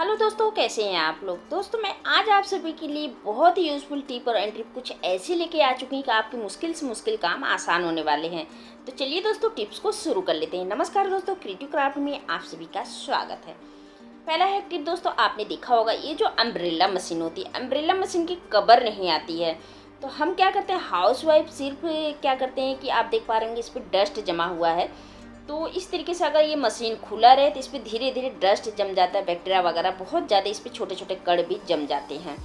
Hello दोस्तों, कैसे हैं आप लोग। दोस्तों मैं आज आप सभी के लिए बहुत ही यूज़फुल टिप और एंड ट्रिप कुछ ऐसी लेके आ चुकी हैं कि आपके मुश्किल से मुश्किल काम आसान होने वाले हैं। तो चलिए दोस्तों टिप्स को शुरू कर लेते हैं। नमस्कार दोस्तों, क्रिएटिव क्राफ्ट में आप सभी का स्वागत है। पहला है टिप दोस्तों, आपने देखा होगा ये जो अम्ब्रेला मशीन होती है, अम्ब्रेला मशीन की कवर नहीं आती है। तो हम क्या करते हैं, हाउस वाइफ सिर्फ क्या करते हैं कि आप देख पा रहे होंगे इस पर डस्ट जमा हुआ है। तो इस तरीके से अगर ये मशीन खुला रहे तो इस पर धीरे धीरे डस्ट जम जाता है, बैक्टीरिया वगैरह बहुत ज़्यादा इस पर छोटे छोटे कण भी जम जाते हैं।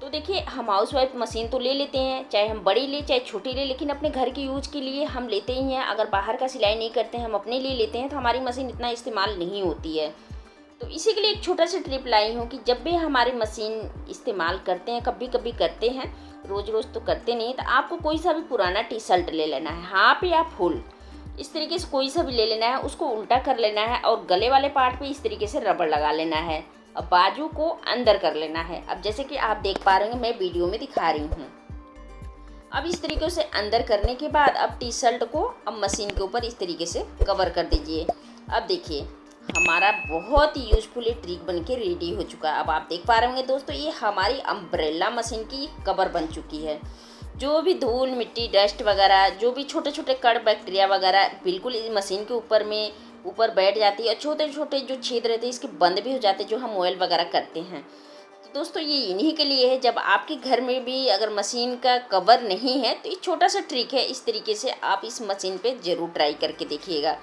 तो देखिए, हम हाउस वाइफ मशीन तो ले लेते हैं, चाहे हम बड़ी ले चाहे छोटी ले, लेकिन अपने घर के यूज के लिए हम लेते ही हैं। अगर बाहर का सिलाई नहीं करते हैं, हम अपने लिए लेते हैं, तो हमारी मशीन इतना इस्तेमाल नहीं होती है। तो इसी के लिए एक छोटा सा ट्रिप लाई हूँ कि जब भी हमारी मशीन इस्तेमाल करते हैं, कभी कभी करते हैं, रोज़ रोज़ तो करते नहीं, तो आपको कोई सा भी पुराना टी शर्ट ले लेना है, हाफ या फुल, इस तरीके से कोई सा भी ले लेना है, उसको उल्टा कर लेना है और गले वाले पार्ट पे इस तरीके से रबड़ लगा लेना है। अब बाजू को अंदर कर लेना है। अब जैसे कि आप देख पा रहे हैं, मैं वीडियो में दिखा रही हूँ। अब इस तरीके से अंदर करने के बाद अब टी शर्ट को अब मशीन के ऊपर इस तरीके से कवर कर दीजिए। अब देखिए, हमारा बहुत ही यूजफुल ये ट्रिक बन के रेडी हो चुका है। अब आप देख पा रहे होंगे दोस्तों, ये हमारी अम्ब्रेला मशीन की कवर बन चुकी है। जो भी धूल मिट्टी डस्ट वगैरह, जो भी छोटे छोटे कण बैक्टीरिया वगैरह बिल्कुल इस मशीन के ऊपर बैठ जाती है और छोटे छोटे जो छेद रहते हैं इसके बंद भी हो जाते हैं, जो हम ऑयल वगैरह करते हैं। तो दोस्तों ये इन्हीं के लिए है। जब आपके घर में भी अगर मशीन का कवर नहीं है तो ये छोटा सा ट्रिक है, इस तरीके से आप इस मशीन पे ज़रूर ट्राई करके देखिएगा।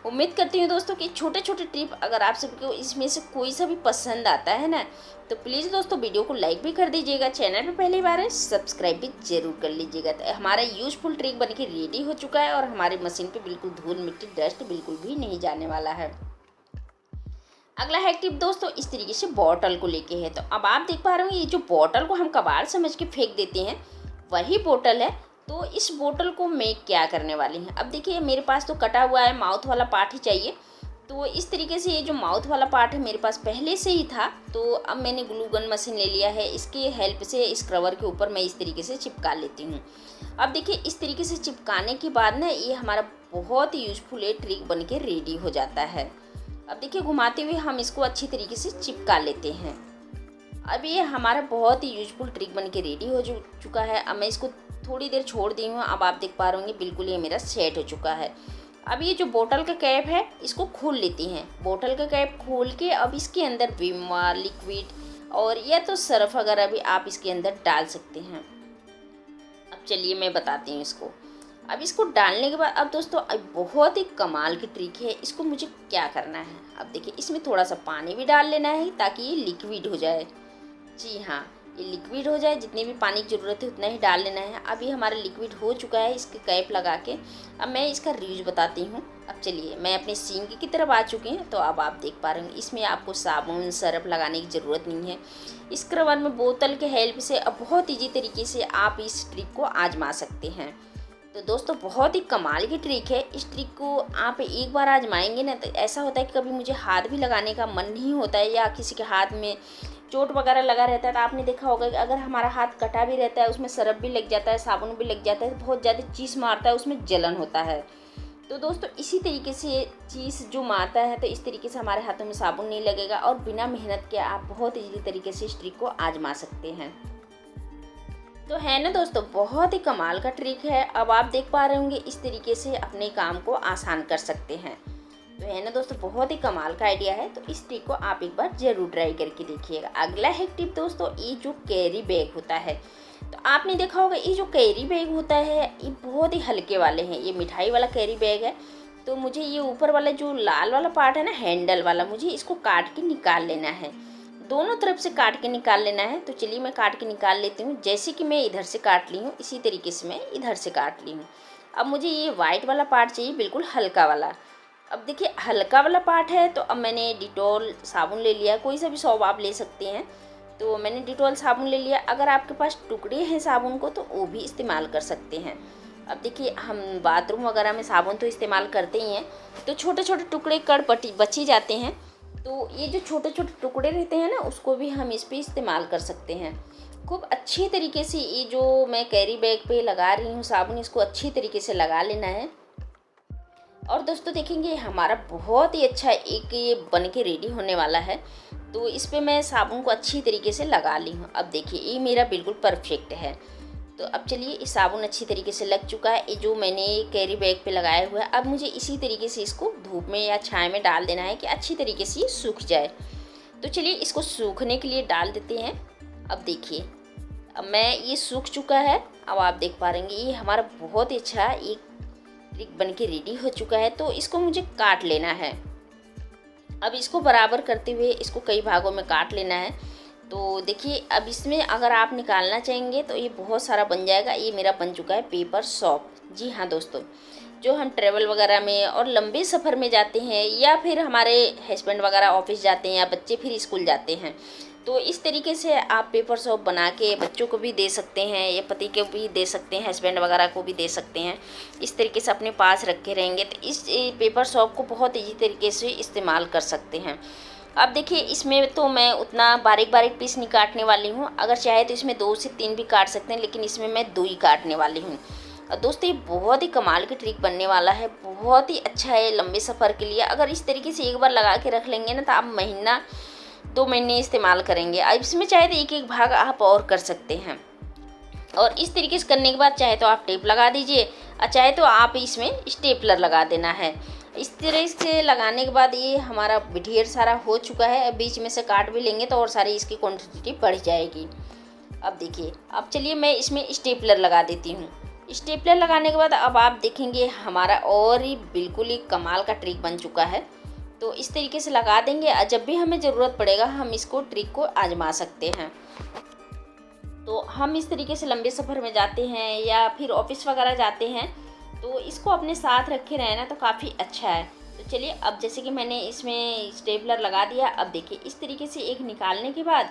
उम्मीद करती हूँ दोस्तों कि छोटे छोटे टिप अगर आप सबको इसमें से कोई सा भी पसंद आता है ना, तो प्लीज़ दोस्तों वीडियो को लाइक भी कर दीजिएगा, चैनल पे पहली बार है सब्सक्राइब भी जरूर कर लीजिएगा। तो हमारा यूजफुल ट्रिक बन के रेडी हो चुका है और हमारी मशीन पे बिल्कुल धूल मिट्टी डस्ट बिल्कुल भी नहीं जाने वाला है। अगला है टिप दोस्तों, इस तरीके से बॉटल को लेके है। तो अब आप देख पा रहे हो, ये जो बॉटल को हम कबाड़ समझ के फेंक देते हैं वही बोतल है। तो इस बोतल को मैं क्या करने वाली हूँ, अब देखिए मेरे पास तो कटा हुआ है, माउथ वाला पार्ट ही चाहिए। तो इस तरीके से ये जो माउथ वाला पार्ट है मेरे पास पहले से ही था, तो अब मैंने ग्लू गन मशीन ले लिया है। इसकी हेल्प से इस कवर के ऊपर मैं इस तरीके से चिपका लेती हूँ। अब देखिए, इस तरीके से चिपकाने के बाद ना ये हमारा बहुत ही यूजफुल एक ट्रिक बन के रेडी हो जाता है। अब देखिए, घुमाते हुए हम इसको अच्छी तरीके से चिपका लेते हैं। अब ये हमारा बहुत ही यूजफुल ट्रिक बन के रेडी हो चुका है। अब मैं इसको थोड़ी देर छोड़ दी हूँ। अब आप देख पा रहे होंगे बिल्कुल ये मेरा सेट हो चुका है। अब ये जो बोतल का कैप है इसको खोल लेती हैं। बोतल का कैप खोल के अब इसके अंदर विम बार, लिक्विड और या तो सर्फ वगैरह भी आप इसके अंदर डाल सकते हैं। अब चलिए मैं बताती हूँ इसको। अब इसको डालने के बाद अब दोस्तों अब बहुत ही कमाल की ट्रिक है। इसको मुझे क्या करना है, अब देखिए इसमें थोड़ा सा पानी भी डाल लेना है ताकि ये लिक्विड हो जाए। जी हाँ, ये लिक्विड हो जाए, जितनी भी पानी की ज़रूरत है उतना ही डाल लेना है। अब ये हमारा लिक्विड हो चुका है इसके कैप लगा के। अब मैं इसका रीयूज बताती हूँ। अब चलिए, मैं अपने सिंक की तरफ आ चुकी हूँ। तो अब आप देख पा रहे हैं इसमें आपको साबुन सर्फ लगाने की ज़रूरत नहीं है। इस कवर में बोतल के हेल्प से अब बहुत ईजी तरीके से आप इस ट्रिक को आजमा सकते हैं। तो दोस्तों बहुत ही कमाल की ट्रिक है। इस ट्रिक को आप एक बार आजमाएंगे ना, तो ऐसा होता है कि कभी मुझे हाथ भी लगाने का मन नहीं होता है या किसी के हाथ में चोट वगैरह लगा रहता है। तो आपने देखा होगा कि अगर हमारा हाथ कटा भी रहता है, उसमें सरफ भी लग जाता है, साबुन भी लग जाता है, तो बहुत ज़्यादा चीस मारता है, उसमें जलन होता है। तो दोस्तों इसी तरीके से चीस जो मारता है, तो इस तरीके से हमारे हाथों में साबुन नहीं लगेगा और बिना मेहनत के आप बहुत ईजी तरीके से इस ट्रिक को आजमा सकते हैं। तो है ना दोस्तों, बहुत ही कमाल का ट्रिक है। अब आप देख पा रहे होंगे इस तरीके से अपने काम को आसान कर सकते हैं। तो है ना दोस्तों, बहुत ही कमाल का आइडिया है। तो इस ट्रिक को आप एक बार जरूर ट्राई करके देखिएगा। अगला है टिप दोस्तों, ये जो कैरी बैग होता है, तो आपने देखा होगा ये जो कैरी बैग होता है ये बहुत ही हल्के वाले हैं। ये मिठाई वाला कैरी बैग है। तो मुझे ये ऊपर वाला जो लाल वाला पार्ट है ना, हैंडल वाला, मुझे इसको काट के निकाल लेना है। दोनों तरफ से काट के निकाल लेना है। तो चलिए मैं काट के निकाल लेती हूँ। जैसे कि मैं इधर से काट ली हूँ, इसी तरीके से मैं इधर से काट ली हूँ। अब मुझे ये वाइट वाला पार्ट चाहिए, बिल्कुल हल्का वाला। अब देखिए हल्का वाला पार्ट है, तो अब मैंने डिटॉल साबुन ले लिया, कोई सा भी सॉप आप ले सकते हैं। तो मैंने डिटॉल साबुन ले लिया। अगर आपके पास टुकड़े हैं साबुन को तो वो भी इस्तेमाल कर सकते हैं। अब देखिए, हम बाथरूम वगैरह में साबुन तो इस्तेमाल करते ही हैं, तो छोटे छोटे टुकड़े कड़ बची जाते हैं। तो ये जो छोटे छोटे टुकड़े रहते हैं ना, उसको भी हम इस पर इस्तेमाल कर सकते हैं। खूब अच्छी तरीके से ये जो मैं कैरी बैग पे लगा रही हूँ साबुन, इसको अच्छी तरीके से लगा लेना है। और दोस्तों देखेंगे हमारा बहुत ही अच्छा एक ये बन के रेडी होने वाला है। तो इस पे मैं साबुन को अच्छी तरीके से लगा ली हूँ। अब देखिए ये मेरा बिल्कुल परफेक्ट है। तो अब चलिए इस साबुन अच्छी तरीके से लग चुका है, ये जो मैंने कैरी बैग पे लगाया हुआ है। अब मुझे इसी तरीके से इसको धूप में या छाया में डाल देना है कि अच्छी तरीके से ये सूख जाए। तो चलिए इसको सूखने के लिए डाल देते हैं। अब देखिए अब मैं ये सूख चुका है। अब आप देख पा रहे ये हमारा बहुत ही अच्छा एक ट्रिक बन के रेडी हो चुका है। तो इसको मुझे काट लेना है। अब इसको बराबर करते हुए इसको कई भागों में काट लेना है। तो देखिए अब इसमें अगर आप निकालना चाहेंगे तो ये बहुत सारा बन जाएगा। ये मेरा बन चुका है पेपर सोप। जी हाँ दोस्तों, जो हम ट्रैवल वगैरह में और लंबे सफ़र में जाते हैं या फिर हमारे हस्बैंड वगैरह ऑफिस जाते हैं या बच्चे फिर स्कूल जाते हैं, तो इस तरीके से आप पेपर सोप बना के बच्चों को भी दे सकते हैं या पति को भी दे सकते हैं, हस्बैंड वगैरह को भी दे सकते हैं। इस तरीके से अपने पास रखे रहेंगे तो इस पेपर सोप को बहुत ईजी तरीके से इस्तेमाल कर सकते हैं। अब देखिए इसमें तो मैं उतना बारीक बारीक पीस नहीं काटने वाली हूँ। अगर चाहे तो इसमें 2 से 3 भी काट सकते हैं, लेकिन इसमें मैं 2 ही काटने वाली हूँ। और दोस्तों ये बहुत ही कमाल की ट्रिक बनने वाला है, बहुत ही अच्छा है लंबे सफ़र के लिए। अगर इस तरीके से एक बार लगा के रख लेंगे ना तो आप महीना 2 महीने इस्तेमाल करेंगे। अब इसमें चाहे तो एक एक भाग आप और कर सकते हैं। और इस तरीके से करने के बाद चाहे तो आप टेप लगा दीजिए और चाहे तो आप इसमें स्टेपलर लगा देना है। इस तरह से लगाने के बाद ये हमारा ढेर सारा हो चुका है। बीच में से काट भी लेंगे तो और सारी इसकी क्वांटिटी बढ़ जाएगी। अब देखिए अब चलिए मैं इसमें स्टेपलर लगा देती हूँ। स्टेपलर लगाने के बाद अब आप देखेंगे हमारा और ही बिल्कुल ही कमाल का ट्रिक बन चुका है। तो इस तरीके से लगा देंगे, जब भी हमें ज़रूरत पड़ेगा हम इसको ट्रिक को आजमा सकते हैं। तो हम इस तरीके से लंबे सफ़र में जाते हैं या फिर ऑफिस वगैरह जाते हैं तो इसको अपने साथ रखे रहें ना तो काफ़ी अच्छा है। तो चलिए अब जैसे कि मैंने इसमें स्टेपलर लगा दिया। अब देखिए इस तरीके से एक निकालने के बाद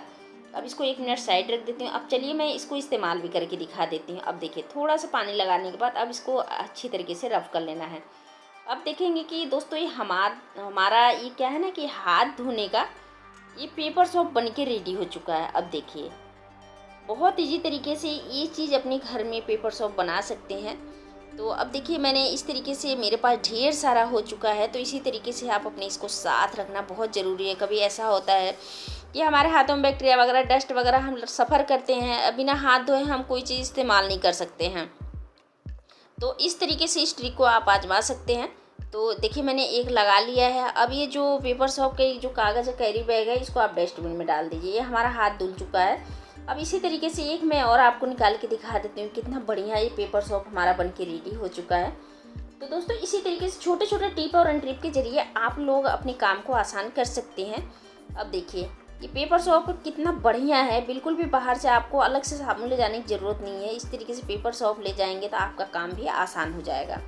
अब इसको 1 मिनट साइड रख देती हूँ। अब चलिए मैं इसको इस्तेमाल भी करके दिखा देती हूँ। अब देखिए थोड़ा सा पानी लगाने के बाद अब इसको अच्छी तरीके से रफ़ कर लेना है। अब देखेंगे कि दोस्तों ये हमारा ये क्या है ना कि हाथ धोने का ये पेपर सोप बन के रेडी हो चुका है। अब देखिए बहुत ईजी तरीके से ये चीज़ अपने घर में पेपर सोप बना सकते हैं। तो अब देखिए मैंने इस तरीके से मेरे पास ढेर सारा हो चुका है। तो इसी तरीके से आप अपने इसको साथ रखना बहुत ज़रूरी है। कभी ऐसा होता है कि हमारे हाथों में बैक्टीरिया वगैरह डस्ट वगैरह हम सफ़र करते हैं, बिना हाथ धोए हम कोई चीज़ इस्तेमाल नहीं कर सकते हैं। तो इस तरीके से इस ट्रिक को आप आजमा सकते हैं। तो देखिए मैंने एक लगा लिया है। अब ये जो पेपर सोप के जो कागज़ कैरी बैग है इसको आप डस्टबिन में डाल दीजिए। ये हमारा हाथ धुल चुका है। अब इसी तरीके से एक मैं और आपको निकाल के दिखा देती हूँ कितना बढ़िया ये पेपर सोप हमारा बन के रेडी हो चुका है। तो दोस्तों इसी तरीके से छोटे छोटे टिप और ट्रिक के जरिए आप लोग अपने काम को आसान कर सकते हैं। अब देखिए ये पेपर सोप कितना बढ़िया है, बिल्कुल भी बाहर से आपको अलग से साबुन ले जाने की ज़रूरत नहीं है। इस तरीके से पेपर सोप ले जाएंगे तो आपका काम भी आसान हो जाएगा।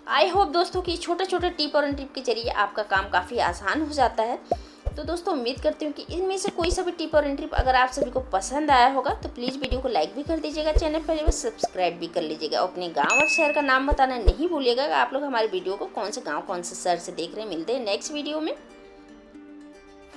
आई होप दोस्तों कि छोटे छोटे टिप और ट्रिप के जरिए आपका काम काफ़ी आसान हो जाता है। तो दोस्तों उम्मीद करती हूँ कि इनमें से कोई सा भी टिप और ट्रिप अगर आप सभी को पसंद आया होगा तो प्लीज़ वीडियो को लाइक भी कर दीजिएगा, चैनल पर सब्सक्राइब भी कर लीजिएगा। अपने गांव और शहर का नाम बताना नहीं भूलिएगा कि आप लोग हमारे वीडियो को कौन से गांव कौन से शहर से देख रहे हैं। मिलते हैं नेक्स्ट वीडियो में।